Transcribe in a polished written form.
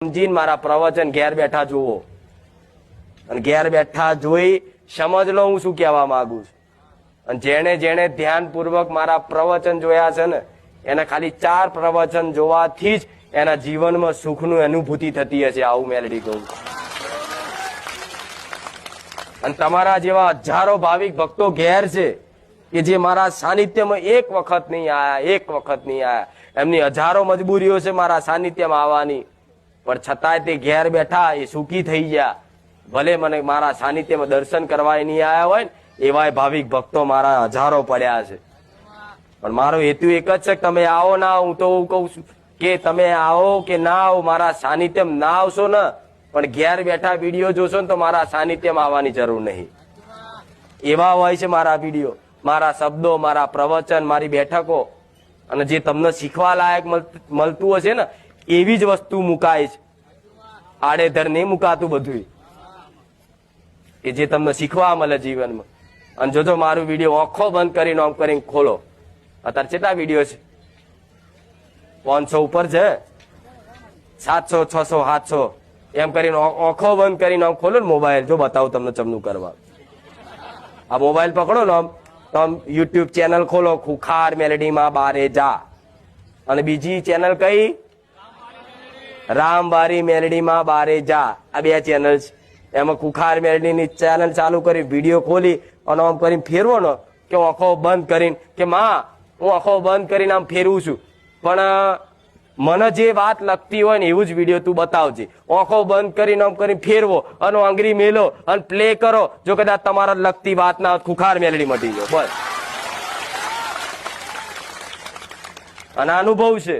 સમજીને મારા પ્રવચન ઘેર બેઠા જુઓ અને ઘેર બેઠા જોઈ સમજ લો હું શું કહેવા માંગુ છું. અને જેણે જેણે ધ્યાનપૂર્વક મારા પ્રવચન જોયા છે ને એને ખાલી 4 પ્રવચન જોવાથી જ એના જીવનમાં સુખનું અનુભૂતિ થતી હશે. આવું મેલડી કહું. અને તમારા જેવા હજારો ભાવિક ભક્તો ઘેર છે કે જે મારા સાનિધ્યમાં એક વખત નહીં આયા. એમની હજારો મજબૂરીઓ છે મારા સાનિધ્યમાં આવવાની, પણ છતાંય તે ઘેર બેઠા એ સુખી થઈ ગયા. ભલે મને મારા સાનિધ્યમાં દર્શન કરવા નહીં આવ્યા હોય ને એવાય ભાવિક ભક્તો મારા હજારો પડ્યા છે. પણ મારો હેતુ એક જ છે કે તમે આવો ના આવો. હું તો એવું કઉ છું કે તમે આવો કે ના આવો, મારા સાનિધ્યમાં ના આવશો ને પણ ઘેર બેઠા વિડીયો જોશો ને તો મારા સાનિધ્યમાં આવવાની જરૂર નહીં. એવા હોય છે મારા વિડીયો, મારા શબ્દો, મારા પ્રવચન, મારી બેઠકો. અને જે તમને શીખવા લાયક મળતું હશે ને એવી જ વસ્તુ મુકાય છે. આડેધર નહીં મુકાતું બધું કે જે તમને શીખવા મળે જીવનમાં. અને જોજો મારું વિડીયો આંખો બંધ કરીને આમ કરીને ખોલો. અત્યારે કેટલા વિડીયો છે? 500 ઉપર છે, 700, 600, 700 એમ કરીને આંખો બંધ કરીને આમ ખોલો ને મોબાઈલ. જો બતાવું તમને ચમનું કરવા. આ મોબાઈલ પકડો ને આમ યુટ્યુબ ચેનલ ખોલો, ખુખાર મેલડીમાં બારે જા. અને બીજી ચેનલ કઈ? રામબારી મેલડીમાં બારે જા. આ 2 ચેનલ છે. એમાં ખુખાર મેલડીની ચેનલ ચાલુ કરી વિડીયો ખોલી અને આમ કરીને ફેરવો ને કે આંખો બંધ કરીને કે માં હું આંખો બંધ કરીને આમ ફેરવું છું, પણ મને જે વાત લગતી હોય ને એવું જ વિડીયો તું બતાવજે. આંખો બંધ કરીને આમ કરીને ફેરવો અને આંગળી મેલો અને પ્લે કરો. જો કદાચ તમારા લગતી વાત ના ખુખાર મેલડી મટી ગયો બસ. અને અનુભવ છે.